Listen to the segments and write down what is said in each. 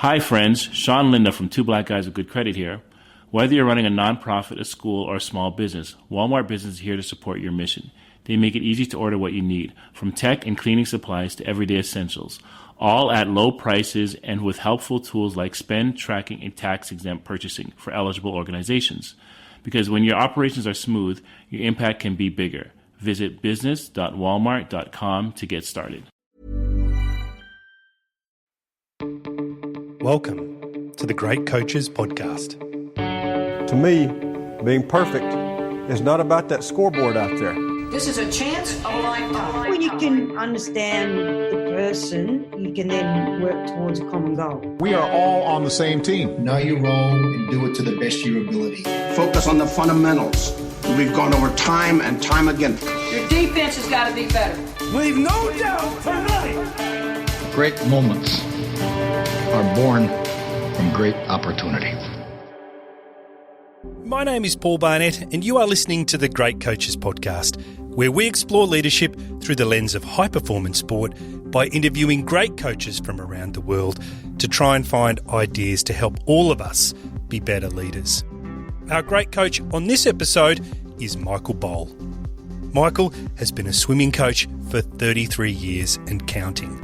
Hi friends, Sean Linda from Two Black Guys with Good Credit here. Whether you're running a nonprofit, a school, or a small business, Walmart Business is here to support your mission. They make it easy to order what you need, from tech and cleaning supplies to everyday essentials, all at low prices and with helpful tools like spend tracking and tax-exempt purchasing for eligible organizations. Because when your operations are smooth, your impact can be bigger. Visit business.walmart.com to get started. Welcome to the Great Coaches Podcast. To me, being perfect is not about that scoreboard out there. This is a chance of a lifetime. When you can understand the person, you can then work towards a common goal. We are all on the same team. Know your role and do it to the best of your ability. Focus on the fundamentals. We've gone over time and time again. Your defense has got to be better. Leave no doubt tonight. Great moments are born from great opportunity. My name is Paul Barnett, and you are listening to the Great Coaches Podcast, where we explore leadership through the lens of high-performance sport by interviewing great coaches from around the world to try and find ideas to help all of us be better leaders. Our great coach on this episode is Michael Bohl. Michael has been a swimming coach for 33 years and counting.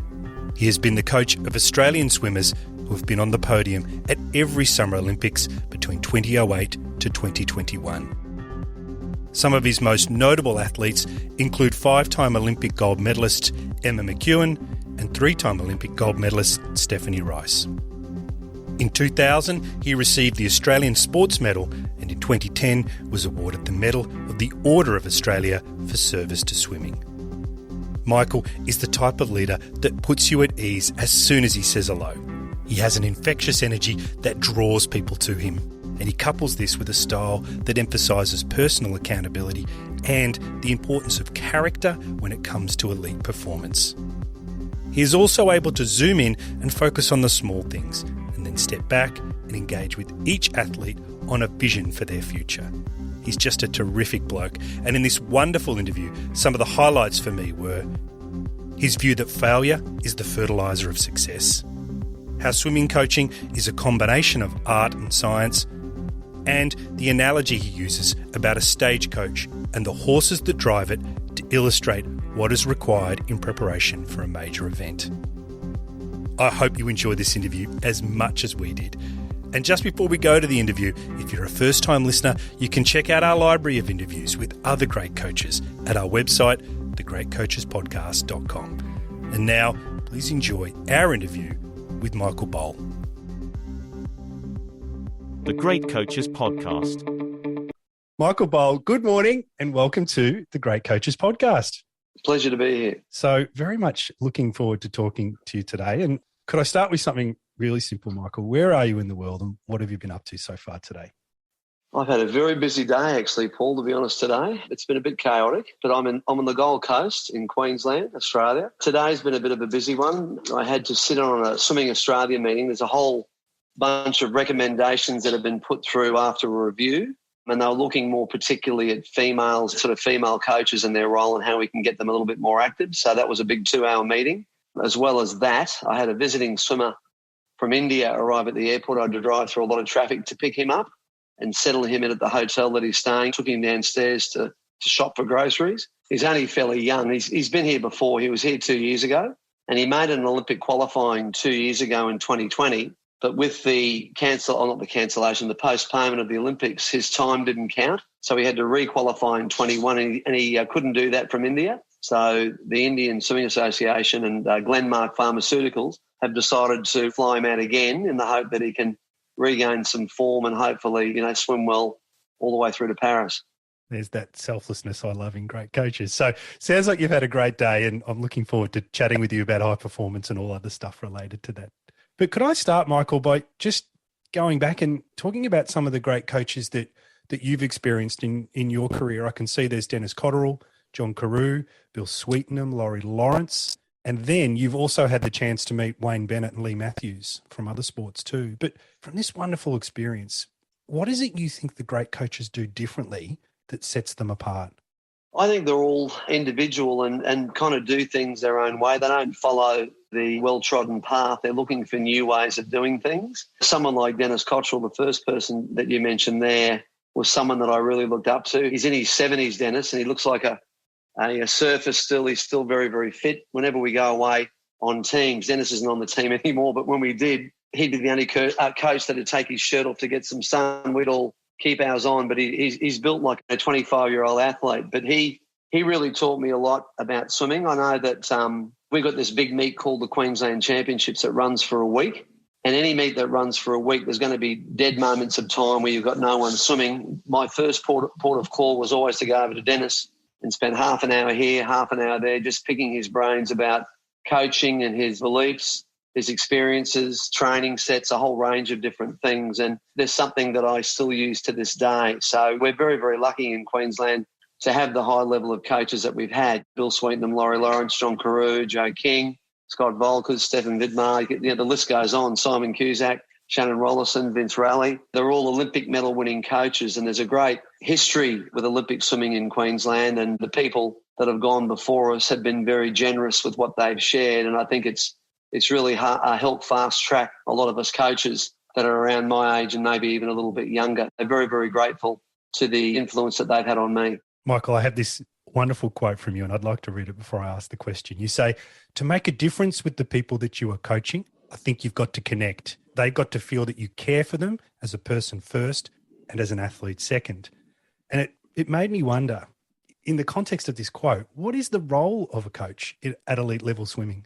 He has been the coach of Australian swimmers who have been on the podium at every Summer Olympics between 2008 to 2021. Some of his most notable athletes include 5-time Olympic gold medalist Emma McKeon and 3-time Olympic gold medalist Stephanie Rice. In 2000, he received the Australian Sports Medal, and in 2010 was awarded the Medal of the Order of Australia for service to swimming. Michael is the type of leader that puts you at ease as soon as he says hello. He has an infectious energy that draws people to him, and he couples this with a style that emphasises personal accountability and the importance of character when it comes to elite performance. He is also able to zoom in and focus on the small things, and then step back and engage with each athlete on a vision for their future. He's just a terrific bloke, and in this wonderful interview, some of the highlights for me were his view that failure is the fertilizer of success, how swimming coaching is a combination of art and science, and the analogy he uses about a stagecoach and the horses that drive it to illustrate what is required in preparation for a major event. I hope you enjoy this interview as much as we did. And just before we go to the interview, if you're a first-time listener, you can check out our library of interviews with other great coaches at our website, thegreatcoachespodcast.com. And now, please enjoy our interview with Michael Bohl. The Great Coaches Podcast. Michael Bohl, good morning and welcome to the Great Coaches Podcast. Pleasure to be here. So very much looking forward to talking to you today. And could I start with something really simple, Michael? Where are you in the world and what have you been up to so far today? I've had a very busy day, actually, Paul, to be honest, today. It's been a bit chaotic, but I'm on the Gold Coast in Queensland, Australia. Today's been a bit of a busy one. I had to sit on a Swimming Australia meeting. There's a whole bunch of recommendations that have been put through after a review, and they were looking more particularly at female coaches and their role and how we can get them a little bit more active. So that was a big 2-hour meeting. As well as that, I had a visiting swimmer from India arrive at the airport. I had to drive through a lot of traffic to pick him up and settle him in at the hotel that he's staying. Took him downstairs to shop for groceries. He's only fairly young. He's been here before. He was here 2 years ago, and he made an Olympic qualifying 2 years ago in 2020. But with the the postponement of the Olympics, his time didn't count. So he had to re-qualify in 21, and he couldn't do that from India. So the Indian Swimming Association and Glenmark Pharmaceuticals have decided to fly him out again in the hope that he can regain some form and hopefully, swim well all the way through to Paris. There's that selflessness I love in great coaches. So sounds like you've had a great day, and I'm looking forward to chatting with you about high performance and all other stuff related to that. But could I start, Michael, by just going back and talking about some of the great coaches that you've experienced in your career? I can see there's Dennis Cotterill, John Carew, Bill Sweetenham, Laurie Lawrence, and then you've also had the chance to meet Wayne Bennett and Lee Matthews from other sports too. But from this wonderful experience, what is it you think the great coaches do differently that sets them apart? I think they're all individual and kind of do things their own way. They don't follow the well-trodden path. They're looking for new ways of doing things. Someone like Dennis Cottrell, the first person that you mentioned there, was someone that I really looked up to. He's in his 70s, Dennis, and he looks like a surfer still. He's still very, very fit. Whenever we go away on teams, Dennis isn't on the team anymore, but when we did, he'd be the only coach that would take his shirt off to get some sun. We'd all keep ours on, but he's built like a 25-year-old athlete. But he really taught me a lot about swimming. I know that we've got this big meet called the Queensland Championships that runs for a week. And any meet that runs for a week, there's going to be dead moments of time where you've got no one swimming. My first port of call was always to go over to Dennis and spend half an hour here, half an hour there, just picking his brains about coaching and his beliefs, his experiences, training sets, a whole range of different things. And there's something that I still use to this day. So we're very, very lucky in Queensland to have the high level of coaches that we've had. Bill Sweetenham, Laurie Lawrence, John Carew, Joe King, Scott Volkers, Stefan Vidmar, the list goes on, Simon Cusack, Shannon Rollison, Vince Raleigh. They're all Olympic medal winning coaches, and there's a great history with Olympic swimming in Queensland, and the people that have gone before us have been very generous with what they've shared, and I think it's really helped fast track a lot of us coaches that are around my age and maybe even a little bit younger. They're very, very grateful to the influence that they've had on me. Michael, I have this wonderful quote from you, and I'd like to read it before I ask the question. You say, to make a difference with the people that you are coaching, I think you've got to connect. They've got to feel that you care for them as a person first and as an athlete second. And it made me wonder, in the context of this quote, what is the role of a coach at elite level swimming?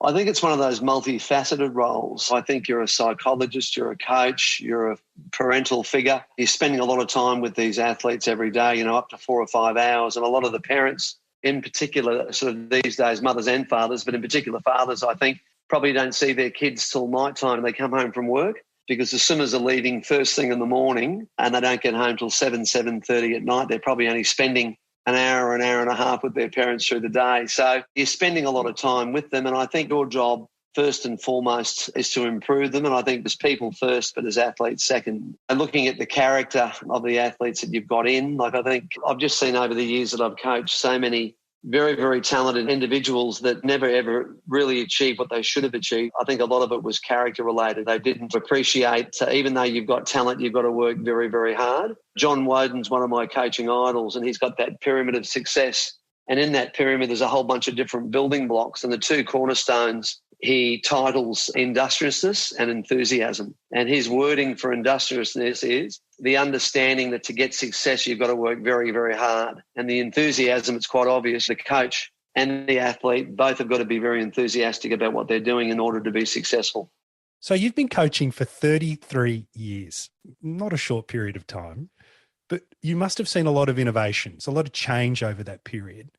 I think it's one of those multifaceted roles. I think you're a psychologist, you're a coach, you're a parental figure. You're spending a lot of time with these athletes every day, up to 4 or 5 hours. And a lot of the parents, in particular, sort of these days, mothers and fathers, but in particular fathers, I think, probably don't see their kids till night time. They come home from work because the swimmers are leaving first thing in the morning and they don't get home till 7:30 at night. They're probably only spending an hour and a half with their parents through the day. So you're spending a lot of time with them, and I think your job, first and foremost, is to improve them. And I think there's people first, but as athletes second. And looking at the character of the athletes that you've got in, I think I've just seen over the years that I've coached so many very, very talented individuals that never, ever really achieved what they should have achieved. I think a lot of it was character related. They didn't appreciate, even though you've got talent, you've got to work very, very hard. John Woden's one of my coaching idols, and he's got that pyramid of success. And in that pyramid, there's a whole bunch of different building blocks, and the two cornerstones he titles industriousness and enthusiasm. And his wording for industriousness is the understanding that to get success, you've got to work very, very hard. And the enthusiasm, it's quite obvious, the coach and the athlete both have got to be very enthusiastic about what they're doing in order to be successful. So you've been coaching for 33 years, not a short period of time, but you must have seen a lot of innovations, a lot of change over that period.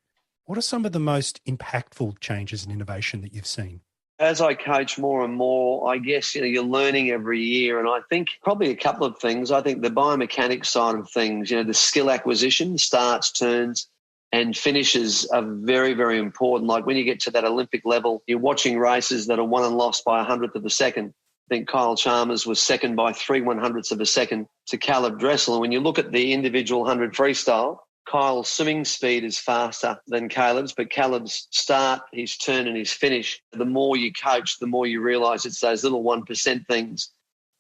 What are some of the most impactful changes in innovation that you've seen? As I coach more and more, I guess, you're learning every year. And I think probably a couple of things. I think the biomechanics side of things, the skill acquisition, starts, turns, and finishes are very, very important. Like when you get to that Olympic level, you're watching races that are won and lost by 100th of a second. I think Kyle Chalmers was second by 3/100ths of a second to Caleb Dressel. And when you look at the individual 100 freestyle, Kyle's swimming speed is faster than Caleb's, but Caleb's start, his turn and his finish, the more you coach, the more you realise it's those little 1% things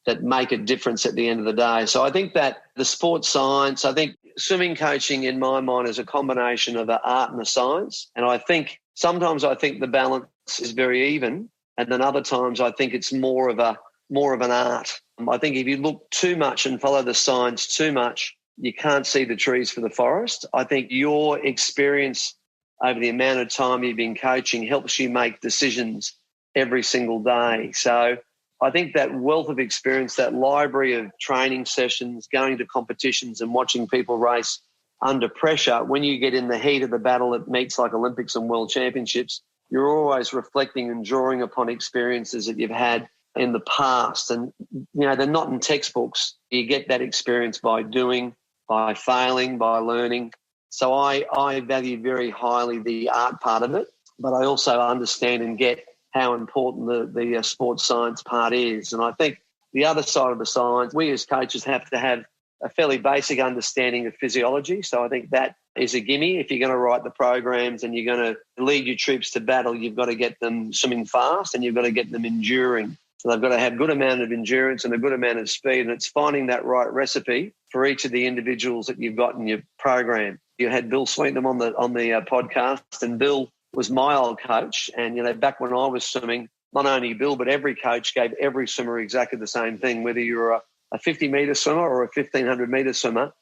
that make a difference at the end of the day. So I think that the sports science, I think swimming coaching in my mind is a combination of an art and a science. And I think sometimes the balance is very even, and then other times I think it's more of an art. I think if you look too much and follow the science too much, you can't see the trees for the forest. I think your experience over the amount of time you've been coaching helps you make decisions every single day. So I think that wealth of experience, that library of training sessions, going to competitions and watching people race under pressure, when you get in the heat of the battle at meets like Olympics and World Championships, you're always reflecting and drawing upon experiences that you've had in the past. And, they're not in textbooks. You get that experience by doing, by failing, by learning. So I value very highly the art part of it, but I also understand and get how important the sports science part is. And I think the other side of the science, we as coaches have to have a fairly basic understanding of physiology. So I think that is a gimme. If you're going to write the programs and you're going to lead your troops to battle, you've got to get them swimming fast and you've got to get them enduring. So they've got to have a good amount of endurance and a good amount of speed, and it's finding that right recipe for each of the individuals that you've got in your program. You had Bill Sweetenham on the podcast, and Bill was my old coach. And, back when I was swimming, not only Bill, but every coach gave every swimmer exactly the same thing. Whether you're a 50-metre swimmer or a 1,500-metre swimmer,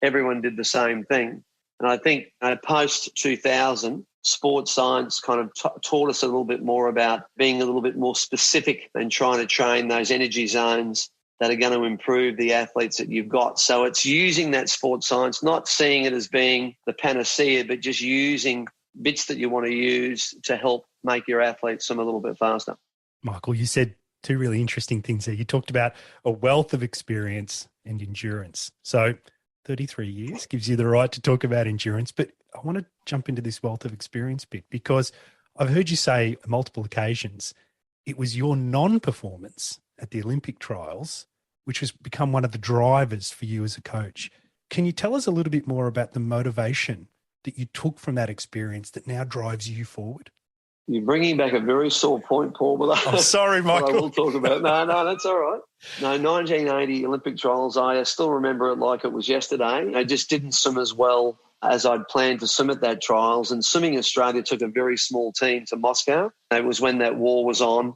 everyone did the same thing. And I think post-2000, sports science kind of taught us a little bit more about being a little bit more specific and trying to train those energy zones that are going to improve the athletes that you've got. So it's using that sports science, not seeing it as being the panacea, but just using bits that you want to use to help make your athletes swim a little bit faster. Michael, you said two really interesting things there. You talked about a wealth of experience and endurance. So 33 years gives you the right to talk about endurance, but I want to jump into this wealth of experience bit because I've heard you say on multiple occasions it was your non-performance at the Olympic trials which has become one of the drivers for you as a coach. Can you tell us a little bit more about the motivation that you took from that experience that now drives you forward? You're bringing back a very sore point, Paul. But I'm sorry, Michael. I will talk about. No, that's all right. No, 1980 Olympic trials, I still remember it like it was yesterday. I just didn't swim as well as I'd planned to swim at that trials. And Swimming Australia took a very small team to Moscow. It was when that war was on,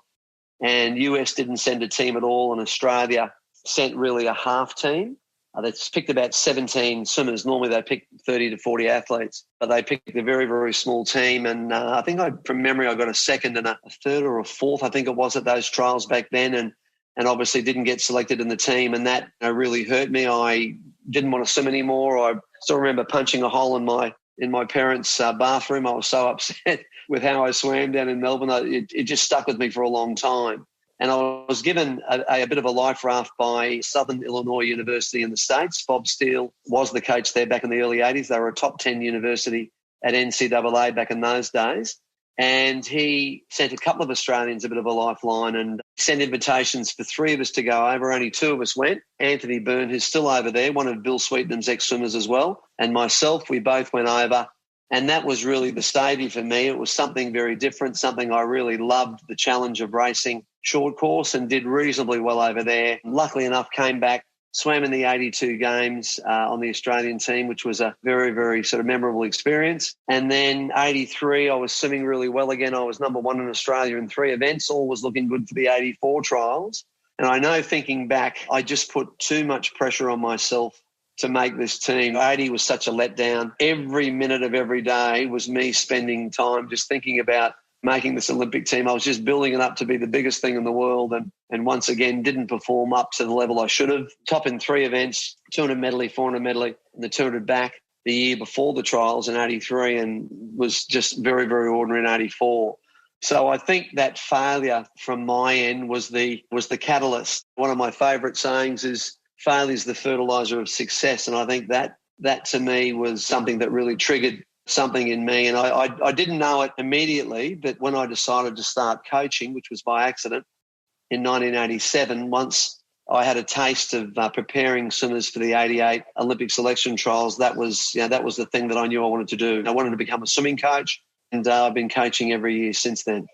and US didn't send a team at all, and Australia sent really a half team. They picked about 17 swimmers. Normally they pick 30 to 40 athletes, but they picked a very, very small team. And I think from memory, I got a second and a third or a fourth, I think it was, at those trials back then, and obviously didn't get selected in the team. And that really hurt me. I didn't want to swim anymore. I still remember punching a hole in my parents' bathroom. I was so upset with how I swam down in Melbourne. It just stuck with me for a long time. And I was given a bit of a life raft by Southern Illinois University in the States. Bob Steele was the coach there back in the early 80s. They were a top 10 university at NCAA back in those days. And he sent a couple of Australians a bit of a lifeline and sent invitations for 3 of us to go over. Only 2 of us went. Anthony Byrne, who's still over there, one of Bill Sweetenham's ex-swimmers as well, and myself, we both went over. And that was really the stadium for me. It was something very different, something I really loved, the challenge of racing short course, and did reasonably well over there. Luckily enough, came back, swam in the 82 games on the Australian team, which was a very, very sort of memorable experience. And then 83, I was swimming really well again. I was number 1 in Australia in 3 events. All was looking good for the 84 trials. And I know, thinking back, I just put too much pressure on myself to make this team. 80 was such a letdown. Every minute of every day was me spending time just thinking about making this Olympic team. I was just building it up to be the biggest thing in the world, and once again didn't perform up to the level I should have. Top in 3 events, 200 medley, 400 medley, and the 200 back the year before the trials in 83, and was just very, very ordinary in 84. So I think that failure from my end was the catalyst. One of my favourite sayings is, failure is the fertilizer of success. And I think that to me was something that really triggered something in me. And I didn't know it immediately, but when I decided to start coaching, which was by accident in 1987, once I had a taste of preparing swimmers for the 88 Olympic selection trials, that was the thing that I knew I wanted to do. I wanted to become a swimming coach, and I've been coaching every year since then.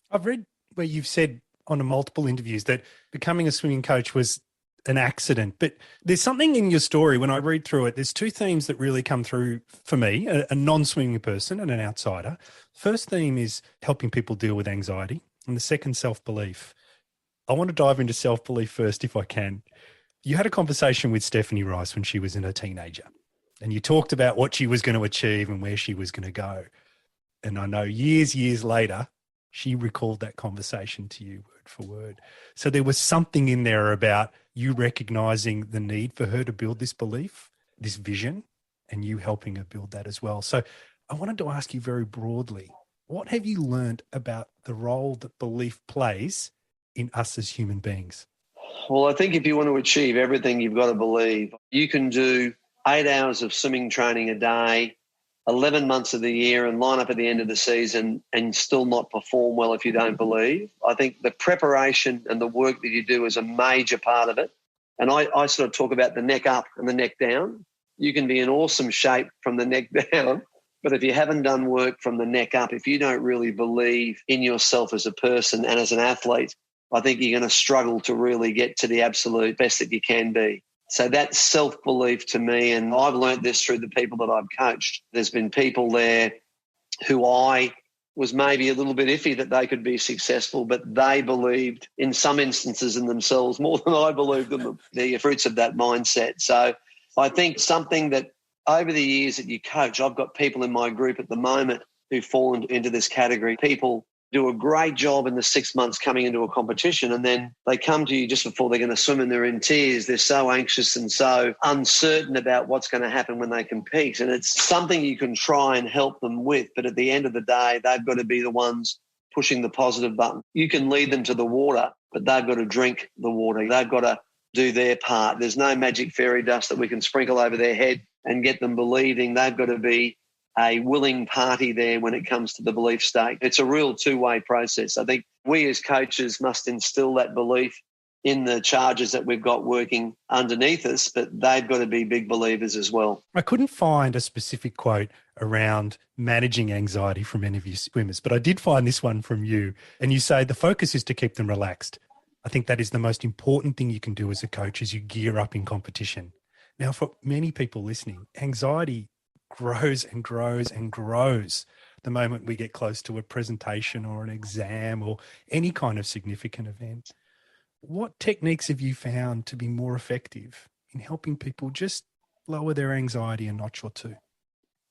I've read where you've said on multiple interviews that becoming a swimming coach was an accident, but there's something in your story when I read through it. There's 2 themes that really come through for me, a non-swimming person and an outsider. First theme is helping people deal with anxiety, and the second, self-belief. I want to dive into self-belief first if I can. You had a conversation with Stephanie Rice when she was a teenager, and you talked about what she was going to achieve and where she was going to go. And I know years later, she recalled that conversation to you word for word. So there was something in there about you recognizing the need for her to build this belief, this vision, and you helping her build that as well. So I wanted to ask you very broadly, what have you learned about the role that belief plays in us as human beings? Well, I think if you want to achieve everything, you've got to believe. You can do 8 hours of swimming training a day, 11 months of the year, and line up at the end of the season and still not perform well if you don't believe. I think the preparation and the work that you do is a major part of it. And I sort of talk about the neck up and the neck down. You can be in awesome shape from the neck down, but if you haven't done work from the neck up, if you don't really believe in yourself as a person and as an athlete, I think you're going to struggle to really get to the absolute best that you can be. So that self-belief to me, and I've learned this through the people that I've coached, there's been people there who I was maybe a little bit iffy that they could be successful, but they believed in some instances in themselves more than I believed in them. The fruits of that mindset. So I think something that over the years that you coach, I've got people in my group at the moment who fall into this category. People do a great job in the 6 months coming into a competition, and then they come to you just before they're going to swim and they're in tears. They're so anxious and so uncertain about what's going to happen when they compete. And it's something you can try and help them with, but at the end of the day, they've got to be the ones pushing the positive button. You can lead them to the water, but they've got to drink the water. They've got to do their part. There's no magic fairy dust that we can sprinkle over their head and get them believing. They've got to be a willing party there when it comes to the belief state. It's a real two-way process. I think we as coaches must instill that belief in the charges that we've got working underneath us, but they've got to be big believers as well. I couldn't find a specific quote around managing anxiety from any of you swimmers, but I did find this one from you. And you say the focus is to keep them relaxed. I think that is the most important thing you can do as a coach as you gear up in competition. Now, for many people listening, anxiety grows and grows and grows the moment we get close to a presentation or an exam or any kind of significant event. What techniques have you found to be more effective in helping people just lower their anxiety a notch or two?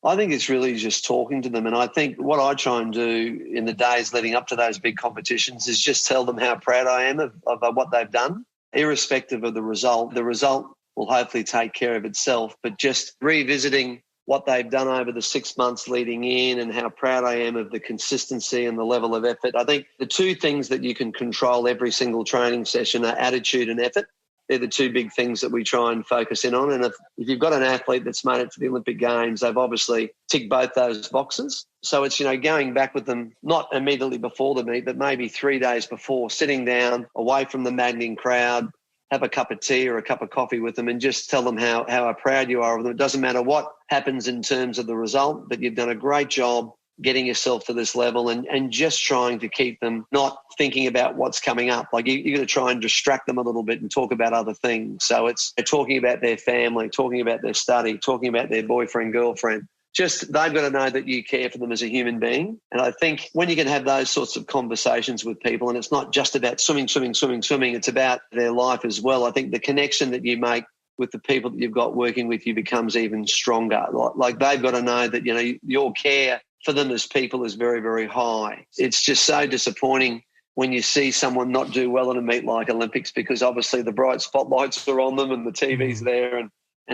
I think it's really just talking to them. And I think what I try and do in the days leading up to those big competitions is just tell them how proud I am of what they've done, irrespective of the result. The result will hopefully take care of itself, but just revisiting what they've done over the 6 months leading in and how proud I am of the consistency and the level of effort. I think the two things that you can control every single training session are attitude and effort. They're the two big things that we try and focus in on. And if you've got an athlete that's made it to the Olympic Games, they've obviously ticked both those boxes. So it's, going back with them, not immediately before the meet, but maybe 3 days before, sitting down away from the maddening crowd, have a cup of tea or a cup of coffee with them and just tell them how proud you are of them. It doesn't matter what happens in terms of the result, but you've done a great job getting yourself to this level and just trying to keep them not thinking about what's coming up. Like you're going to try and distract them a little bit and talk about other things. So it's talking about their family, talking about their study, talking about their boyfriend, girlfriend. Just they've got to know that you care for them as a human being. And I think when you can have those sorts of conversations with people, and it's not just about swimming, it's about their life as well. I think the connection that you make with the people that you've got working with you becomes even stronger. Like they've got to know that, your care for them as people is very, very high. It's just so disappointing when you see someone not do well in a meet like Olympics, because obviously the bright spotlights are on them and the TV's there and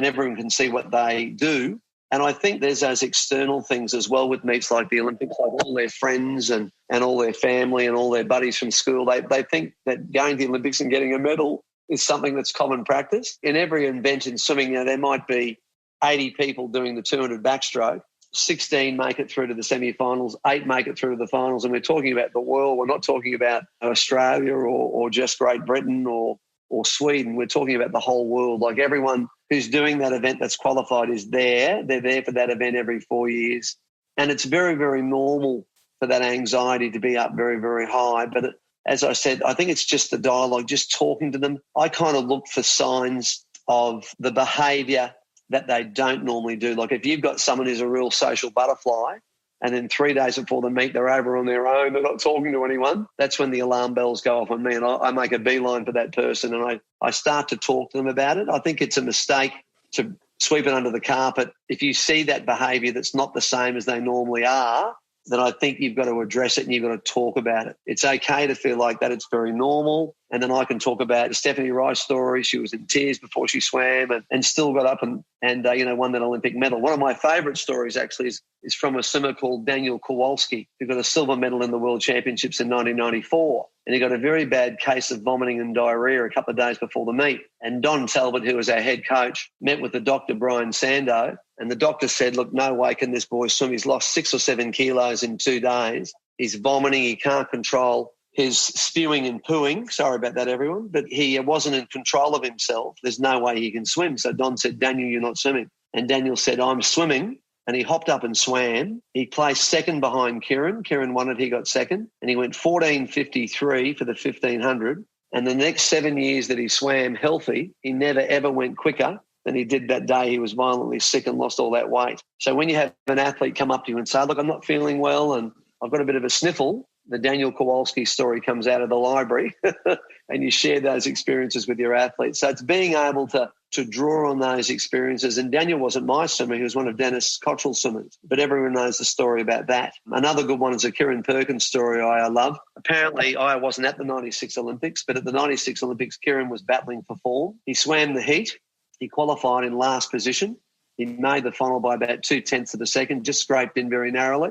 everyone can see what they do. And I think there's those external things as well with meets like the Olympics, like all their friends and all their family and all their buddies from school. They think that going to the Olympics and getting a medal is something that's common practice. In every event in swimming, there might be 80 people doing the 200 backstroke. 16 make it through to the semi-finals, 8 make it through to the finals. And we're talking about the world. We're not talking about Australia or just Great Britain or Sweden. We're talking about the whole world. Like everyone who's doing that event that's qualified is there. They're there for that event every 4 years. And it's very, very normal for that anxiety to be up very, very high. But as I said, I think it's just the dialogue, just talking to them. I kind of look for signs of the behaviour that they don't normally do. Like if you've got someone who's a real social butterfly and then 3 days before the meet they're over on their own, they're not talking to anyone, that's when the alarm bells go off on me and I make a beeline for that person and I start to talk to them about it. I think it's a mistake to sweep it under the carpet. If you see that behaviour that's not the same as they normally are, then I think you've got to address it and you've got to talk about it. It's okay to feel like that. It's very normal. And then I can talk about the Stephanie Rice story. She was in tears before she swam and still got up and won that Olympic medal. One of my favourite stories actually is from a swimmer called Daniel Kowalski, who got a silver medal in the World Championships in 1994. And he got a very bad case of vomiting and diarrhoea a couple of days before the meet. And Don Talbot, who was our head coach, met with the doctor, Brian Sando, and the doctor said, look, no way can this boy swim. He's lost 6 or 7 kilos in 2 days. He's vomiting. He can't control his spewing and pooing. Sorry about that, everyone. But he wasn't in control of himself. There's no way he can swim. So Don said, Daniel, you're not swimming. And Daniel said, I'm swimming. And he hopped up and swam. He placed second behind Kieran. Kieran won it, he got second. And he went 14.53 for the 1500. And the next 7 years that he swam healthy, he never, ever went quicker than he did that day. He was violently sick and lost all that weight. So when you have an athlete come up to you and say, look, I'm not feeling well and I've got a bit of a sniffle, the Daniel Kowalski story comes out of the library and you share those experiences with your athletes. So it's being able to draw on those experiences. And Daniel wasn't my swimmer. He was one of Dennis Cottrell's swimmers, but everyone knows the story about that. Another good one is a Kieran Perkins story I love. Apparently, I wasn't at the 96 Olympics, but at the 96 Olympics, Kieran was battling for form. He swam the heat. He qualified in last position. He made the final by about 0.2 of a second, just scraped in very narrowly.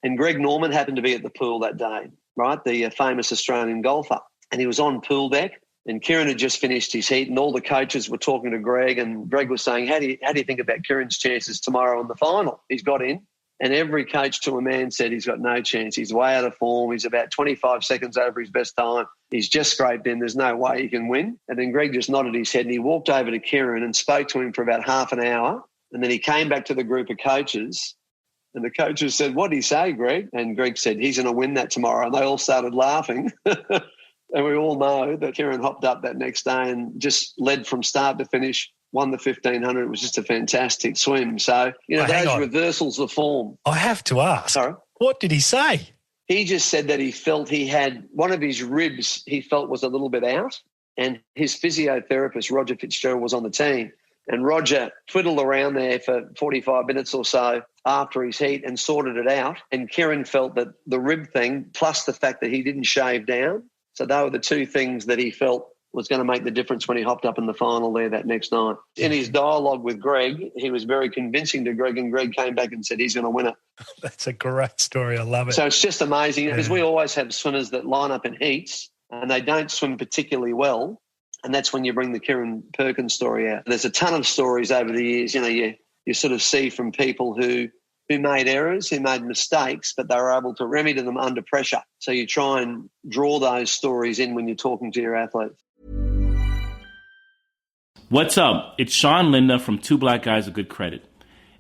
And Greg Norman happened to be at the pool that day, right, the famous Australian golfer. And he was on pool deck, and Kieran had just finished his heat, and all the coaches were talking to Greg, and Greg was saying, how do you think about Kieran's chances tomorrow in the final? He's got in. And every coach to a man said he's got no chance. He's way out of form. He's about 25 seconds over his best time. He's just scraped in. There's no way he can win. And then Greg just nodded his head, and he walked over to Kieran and spoke to him for about half an hour. And then he came back to the group of coaches, and the coaches said, what did he say, Greg? And Greg said, he's going to win that tomorrow. And they all started laughing. And we all know that Kieran hopped up that next day and just led from start to finish, won the 1500. It was just a fantastic swim. So, those reversals of form. I have to ask. Sorry? What did he say? He just said that he felt he had one of his ribs he felt was a little bit out, and his physiotherapist, Roger Fitzgerald, was on the team. And Roger twiddled around there for 45 minutes or so after his heat and sorted it out. And Kieran felt that the rib thing, plus the fact that he didn't shave down, so they were the two things that he felt was going to make the difference when he hopped up in the final there that next night. In his dialogue with Greg, he was very convincing to Greg, and Greg came back and said he's going to win it. That's a great story. I love it. So it's just amazing because we always have swimmers that line up in heats and they don't swim particularly well, and that's when you bring the Kieran Perkins story out. There's a ton of stories over the years, you sort of see from people who made errors, who made mistakes, but they were able to remedy them under pressure. So you try and draw those stories in when you're talking to your athletes. What's up? It's Sean Linda from Two Black Guys with Good Credit.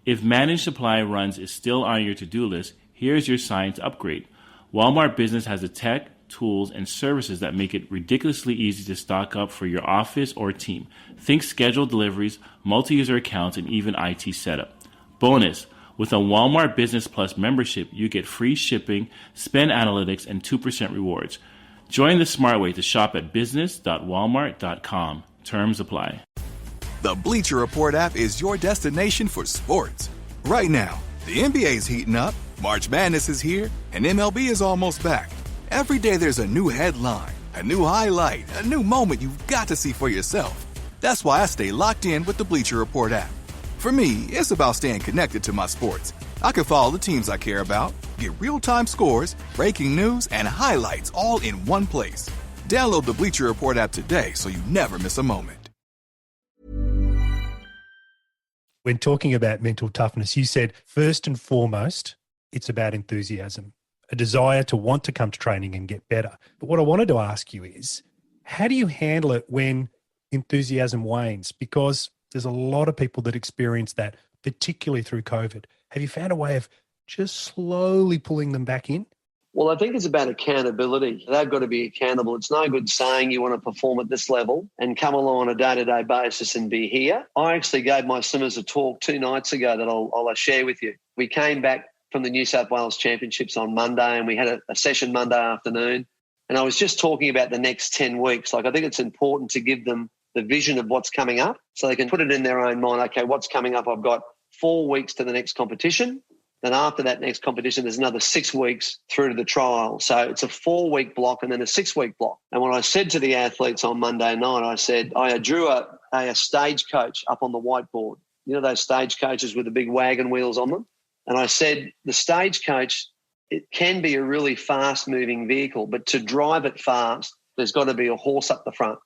If managed supply runs is still on your to-do list, here's your science upgrade. Walmart Business has the tech, tools, and services that make it ridiculously easy to stock up for your office or team. Think scheduled deliveries, multi-user accounts, and even IT setup. Bonus, with a Walmart Business Plus membership, you get free shipping, spend analytics, and 2% rewards. Join the smart way to shop at business.walmart.com. Terms apply. The Bleacher Report app is your destination for sports. Right now, the NBA is heating up, March Madness is here, and MLB is almost back. Every day there's a new headline, a new highlight, a new moment you've got to see for yourself. That's why I stay locked in with the Bleacher Report app. For me, it's about staying connected to my sports. I can follow the teams I care about, get real-time scores, breaking news, and highlights all in one place. Download the Bleacher Report app today so you never miss a moment. When talking about mental toughness, you said first and foremost, it's about enthusiasm, a desire to want to come to training and get better. But what I wanted to ask you is, how do you handle it when enthusiasm wanes? Because there's a lot of people that experience that, particularly through COVID. Have you found a way of just slowly pulling them back in? Well, I think it's about accountability. They've got to be accountable. It's no good saying you want to perform at this level and come along on a day-to-day basis and be here. I actually gave my swimmers a talk 2 nights ago that I'll share with you. We came back from the New South Wales Championships on Monday, and we had a session Monday afternoon. And I was just talking about the next 10 weeks. I think it's important to give them the vision of what's coming up so they can put it in their own mind. Okay, what's coming up? I've got 4 weeks to the next competition. Then after that next competition, there's another 6 weeks through to the trial. So it's a 4-week block and then a 6-week block. And when I said to the athletes on Monday night, I said, I drew a stage coach up on the whiteboard. You know those stage coaches with the big wagon wheels on them? And I said, the stage coach, it can be a really fast-moving vehicle, but to drive it fast, there's got to be a horse up the front.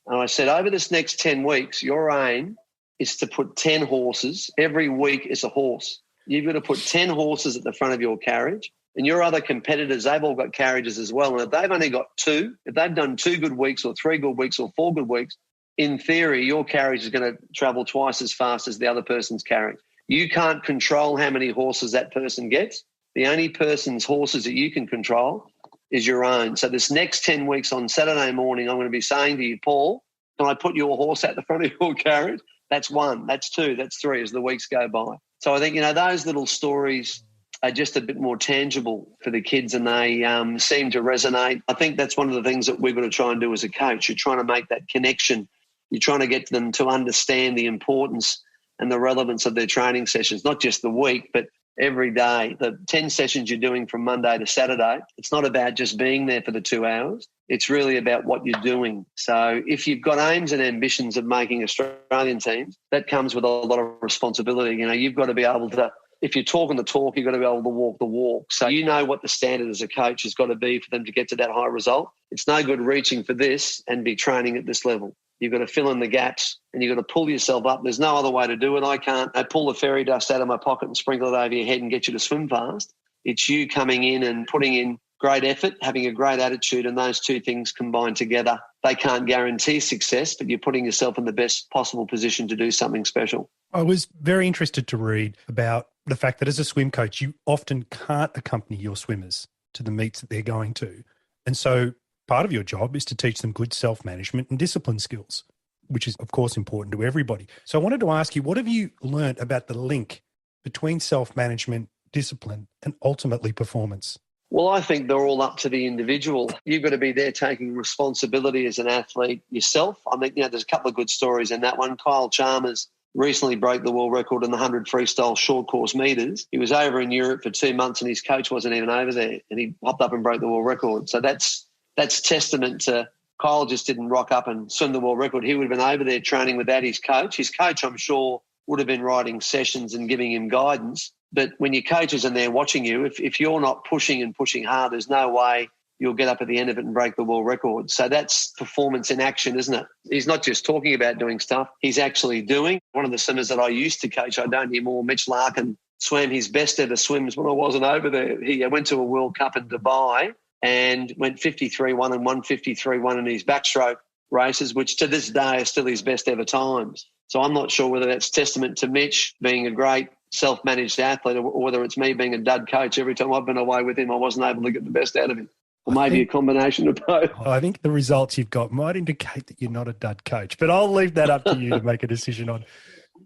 And I said, over this next 10 weeks, your aim is to put 10 horses. Every week is a horse. You've got to put 10 horses at the front of your carriage, and your other competitors, they've all got carriages as well. And if they've only got 2, if they've done 2 good weeks or 3 good weeks or 4 good weeks, in theory, your carriage is going to travel twice as fast as the other person's carriage. You can't control how many horses that person gets. The only person's horses that you can control is your own. So this next 10 weeks on Saturday morning, I'm going to be saying to you, Paul, can I put your horse at the front of your carriage? That's 1, that's 2, that's 3 as the weeks go by. So I think, those little stories are just a bit more tangible for the kids, and they seem to resonate. I think that's one of the things that we've got to try and do as a coach. You're trying to make that connection. You're trying to get them to understand the importance and the relevance of their training sessions, not just the week, but every day. The 10 sessions you're doing from Monday to Saturday, it's not about just being there for the 2 hours. It's really about what you're doing. So if you've got aims and ambitions of making Australian teams, that comes with a lot of responsibility. You've got to be able to, if you're talking the talk, you've got to be able to walk the walk. So you know what the standard as a coach has got to be for them to get to that high result. It's no good reaching for this and be training at this level. You've got to fill in the gaps and you've got to pull yourself up. There's no other way to do it. I pull the fairy dust out of my pocket and sprinkle it over your head and get you to swim fast. It's you coming in and putting in great effort, having a great attitude, and those two things combined together. They can't guarantee success, but you're putting yourself in the best possible position to do something special. I was very interested to read about the fact that as a swim coach, you often can't accompany your swimmers to the meets that they're going to. And so part of your job is to teach them good self-management and discipline skills, which is, of course, important to everybody. So I wanted to ask you, what have you learned about the link between self-management, discipline, and ultimately performance? Well, I think they're all up to the individual. You've got to be there taking responsibility as an athlete yourself. I mean, there's a couple of good stories in that one. Kyle Chalmers recently broke the world record in the 100 freestyle short course metres. He was over in Europe for 2 months and his coach wasn't even over there, and he hopped up and broke the world record. So that's testament to Kyle just didn't rock up and swim the world record. He would have been over there training without his coach. His coach, I'm sure, would have been writing sessions and giving him guidance. But when your coach is in there watching you, if you're not pushing and pushing hard, there's no way you'll get up at the end of it and break the world record. So that's performance in action, isn't it? He's not just talking about doing stuff, he's actually doing. One of the swimmers that I used to coach, I don't anymore, Mitch Larkin, swam his best ever swims when I wasn't over there. He went to a World Cup in Dubai and went 53-1 and won 53-1 in his backstroke races, which to this day are still his best ever times. So I'm not sure whether that's testament to Mitch being a great self-managed athlete or whether it's me being a dud coach. Every time I've been away with him, I wasn't able to get the best out of him. Or maybe a combination of both. I think the results you've got might indicate that you're not a dud coach, but I'll leave that up to you to make a decision on.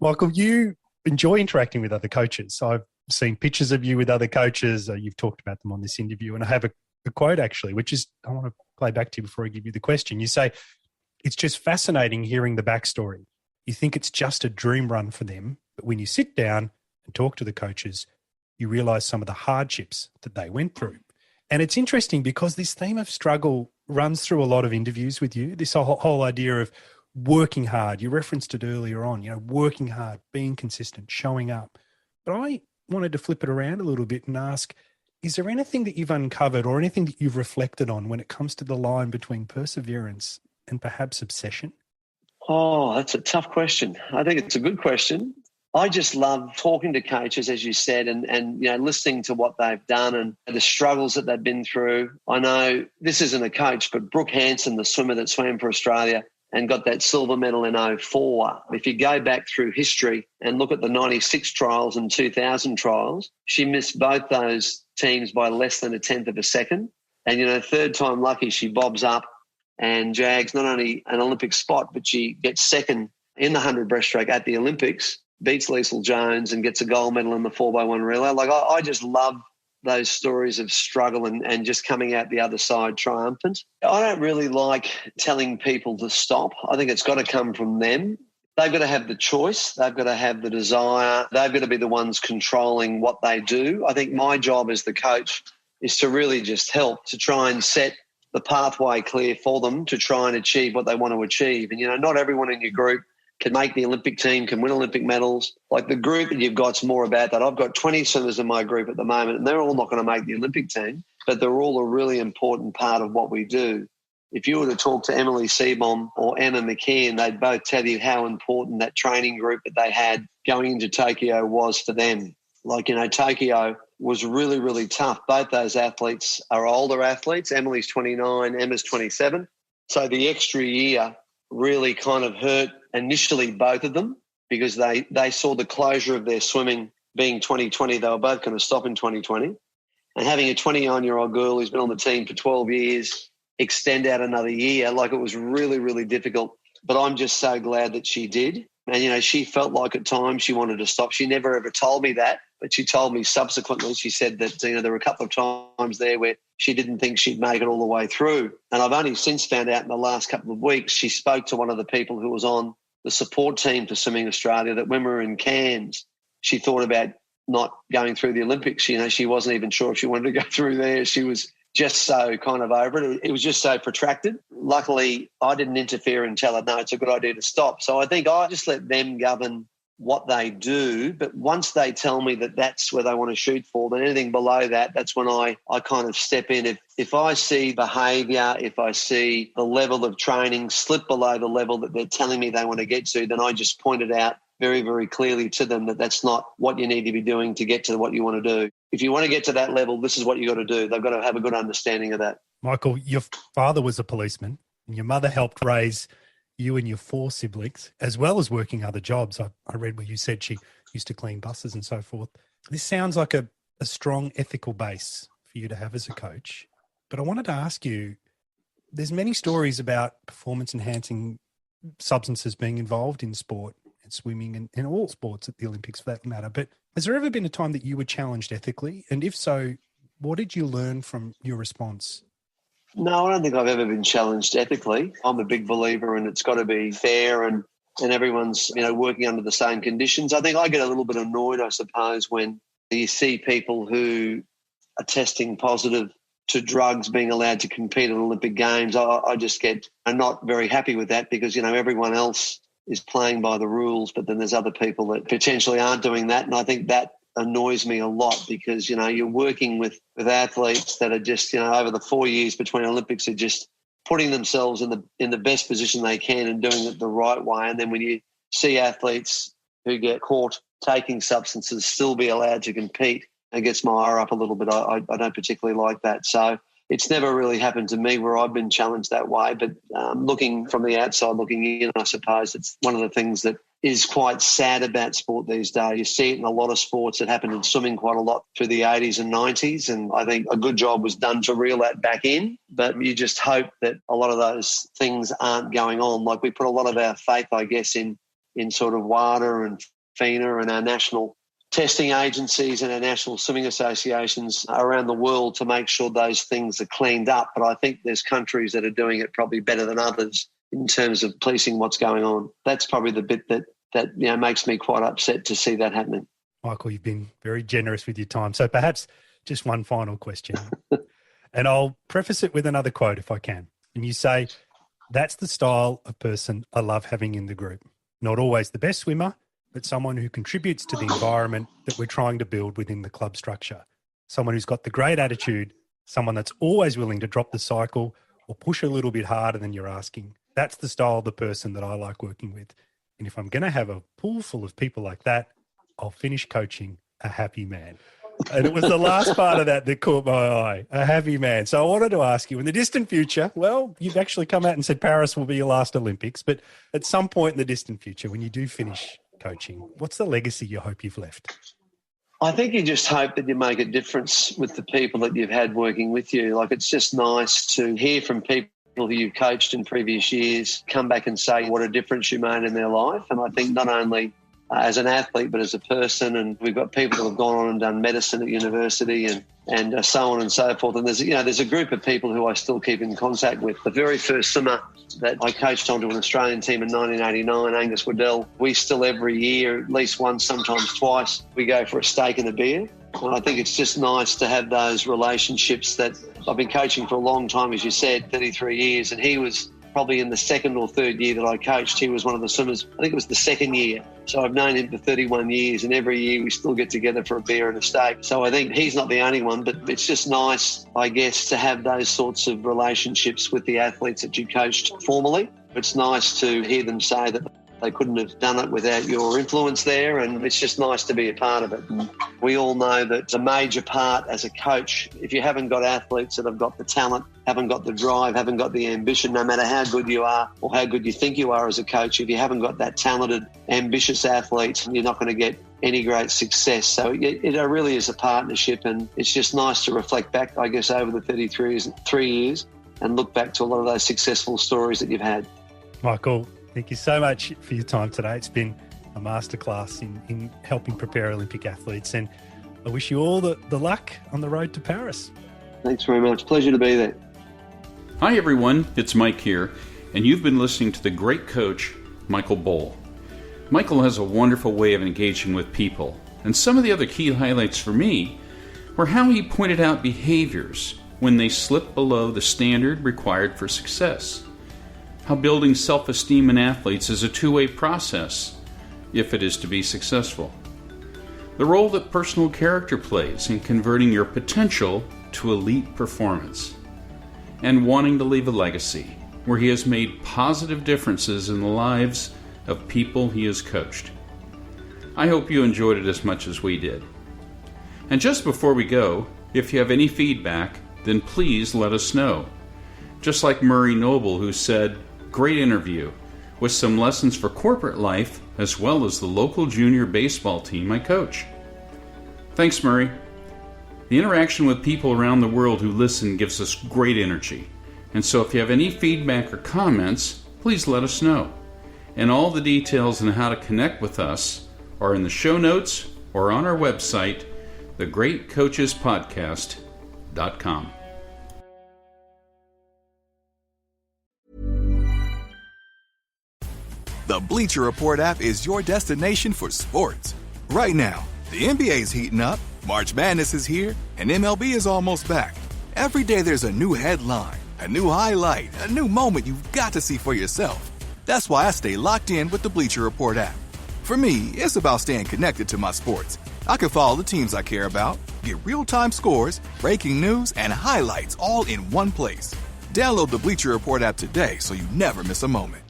Michael, you enjoy interacting with other coaches. I've seen pictures of you with other coaches. You've talked about them on this interview, and I have a quote actually, which is, I want to play back to you before I give you the question. You say, it's just fascinating hearing the backstory. You think it's just a dream run for them, but when you sit down and talk to the coaches, you realise some of the hardships that they went through. And it's interesting because this theme of struggle runs through a lot of interviews with you, this whole idea of working hard. You referenced it earlier on, working hard, being consistent, showing up. But I wanted to flip it around a little bit and ask, is there anything that you've uncovered or anything that you've reflected on when it comes to the line between perseverance and perhaps obsession? Oh, that's a tough question. I think it's a good question. I just love talking to coaches, as you said, and listening to what they've done and the struggles that they've been through. I know this isn't a coach, but Brooke Hanson, the swimmer that swam for Australia and got that silver medal in 2004. If you go back through history and look at the 96 trials and 2000 trials, she missed both those teams by less than a tenth of a second. And, third time lucky, she bobs up and jags not only an Olympic spot, but she gets second in the 100 breaststroke at the Olympics, beats Liesl Jones and gets a gold medal in the 4x1 relay. I just love those stories of struggle and just coming out the other side triumphant. I don't really like telling people to stop. I think it's got to come from them. They've got to have the choice. They've got to have the desire. They've got to be the ones controlling what they do. I think my job as the coach is to really just help to try and set the pathway clear for them to try and achieve what they want to achieve. And, not everyone in your group can make the Olympic team, can win Olympic medals. Like the group that you've got's more about that. I've got 20 swimmers in my group at the moment, and they're all not going to make the Olympic team, but they're all a really important part of what we do. If you were to talk to Emily Seebohm or Emma McKeon, they'd both tell you how important that training group that they had going into Tokyo was for them. Tokyo was really, really tough. Both those athletes are older athletes. Emily's 29, Emma's 27. So the extra year really kind of hurt initially both of them because they saw the closure of their swimming being 2020. They were both going to stop in 2020. And having a 29-year-old girl who's been on the team for 12 years extend out another year, like it was really, really difficult. But I'm just so glad that she did. And, you know, she felt like at times she wanted to stop. She never ever told me that, but she told me subsequently, she said that, you know, there were a couple of times there where she didn't think she'd make it all the way through. And I've only since found out in the last couple of weeks, she spoke to one of the people who was on the support team for Swimming Australia that when we were in Cairns, she thought about not going through the Olympics. You know, she wasn't even sure if she wanted to go through there. She was just so kind of over it. It was just so protracted. Luckily, I didn't interfere and tell her, no, it's a good idea to stop. So I think I just let them govern what they do. But once they tell me that that's where they want to shoot for, then anything below that, that's when I kind of step in. If I see behaviour, if I see the level of training slip below the level that they're telling me they want to get to, then I just point it out very, very clearly to them that that's not what you need to be doing to get to what you want to do. If you want to get to that level, this is what you've got to do. They've got to have a good understanding of that. Michael, your father was a policeman and your mother helped raise you and your 4 siblings, as well as working other jobs. I read where you said she used to clean buses and so forth. This sounds like a strong ethical base for you to have as a coach. But I wanted to ask you, there's many stories about performance-enhancing substances being involved in sport and swimming and in all sports at the Olympics for that matter. But has there ever been a time that you were challenged ethically? And if so, what did you learn from your response? No, I don't think I've ever been challenged ethically. I'm a big believer in it's got to be fair and everyone's, you know, working under the same conditions. I think I get a little bit annoyed, I suppose, when you see people who are testing positive to drugs being allowed to compete at Olympic Games. I just get not very happy with that because, you know, everyone else is playing by the rules, but then there's other people that potentially aren't doing that. And I think that annoys me a lot because, you know, you're working with athletes that are just, you know, over the 4 years between Olympics are just putting themselves in the best position they can and doing it the right way. And then when you see athletes who get caught taking substances still be allowed to compete, it gets my ire up a little bit. I don't particularly like that. So it's never really happened to me where I've been challenged that way. But looking from the outside, looking in, I suppose it's one of the things that is quite sad about sport these days. You see it in a lot of sports. It happened in swimming quite a lot through the 80s and 90s, and I think a good job was done to reel that back in. But you just hope that a lot of those things aren't going on. Like we put a lot of our faith, I guess, in sort of WADA and FINA and our national testing agencies and our national swimming associations around the world to make sure those things are cleaned up. But I think there's countries that are doing it probably better than others in terms of policing what's going on. That's probably the bit that you know makes me quite upset to see that happening. Michael, you've been very generous with your time. So perhaps just one final question. And I'll preface it with another quote if I can. And you say, that's the style of person I love having in the group. Not always the best swimmer, but someone who contributes to the environment that we're trying to build within the club structure. Someone who's got the great attitude, someone that's always willing to drop the cycle or push a little bit harder than you're asking. That's the style of the person that I like working with. And if I'm going to have a pool full of people like that, I'll finish coaching a happy man. And it was the last part of that caught my eye, a happy man. So I wanted to ask you, in the distant future, well, you've actually come out and said Paris will be your last Olympics, but at some point in the distant future, when you do finish coaching, what's the legacy you hope you've left? I think you just hope that you make a difference with the people that you've had working with you. Like, it's just nice to hear from people who you've coached in previous years come back and say what a difference you made in their life. And I think not only as an athlete, but as a person. And we've got people that have gone on and done medicine at university and so on and so forth. And there's a group of people who I still keep in contact with. The very first swimmer that I coached onto an Australian team in 1989, Angus Waddell, we still every year, at least once, sometimes twice, we go for a steak and a beer. And I think it's just nice to have those relationships that I've been coaching for a long time, as you said, 33 years. And he was probably in the second or third year that I coached. He was one of the swimmers. I think it was the second year. So I've known him for 31 years, and every year we still get together for a beer and a steak. So I think he's not the only one, but it's just nice, I guess, to have those sorts of relationships with the athletes that you coached formerly. It's nice to hear them say that They couldn't have done it without your influence there, and it's just nice to be a part of it. And we all know that it's a major part as a coach. If you haven't got athletes that have got the talent, haven't got the drive, haven't got the ambition, no matter how good you are or how good you think you are as a coach, if you haven't got that talented, ambitious athlete, you're not going to get any great success. So it really is a partnership, and it's just nice to reflect back, I guess, over the 3 years and look back to a lot of those successful stories that you've had. Michael, thank you so much for your time today. It's been a masterclass in helping prepare Olympic athletes, and I wish you all the luck on the road to Paris. Thanks very much. Pleasure to be there. Hi everyone, it's Mike here, and you've been listening to the great coach, Michael Bohl. Michael has a wonderful way of engaging with people, and some of the other key highlights for me were how he pointed out behaviors when they slip below the standard required for success, how building self-esteem in athletes is a two-way process if it is to be successful, the role that personal character plays in converting your potential to elite performance, and wanting to leave a legacy where he has made positive differences in the lives of people he has coached. I hope you enjoyed it as much as we did. And just before we go, if you have any feedback, then please let us know. Just like Murray Noble, who said, "Great interview, with some lessons for corporate life as well as the local junior baseball team I coach." Thanks, Murray. The interaction with people around the world who listen gives us great energy. And so if you have any feedback or comments, please let us know. And all the details on how to connect with us are in the show notes or on our website, thegreatcoachespodcast.com. The Bleacher Report app is your destination for sports. Right now, the NBA is heating up, March Madness is here, and MLB is almost back. Every day there's a new headline, a new highlight, a new moment you've got to see for yourself. That's why I stay locked in with the Bleacher Report app. For me, it's about staying connected to my sports. I can follow the teams I care about, get real-time scores, breaking news, and highlights all in one place. Download the Bleacher Report app today so you never miss a moment.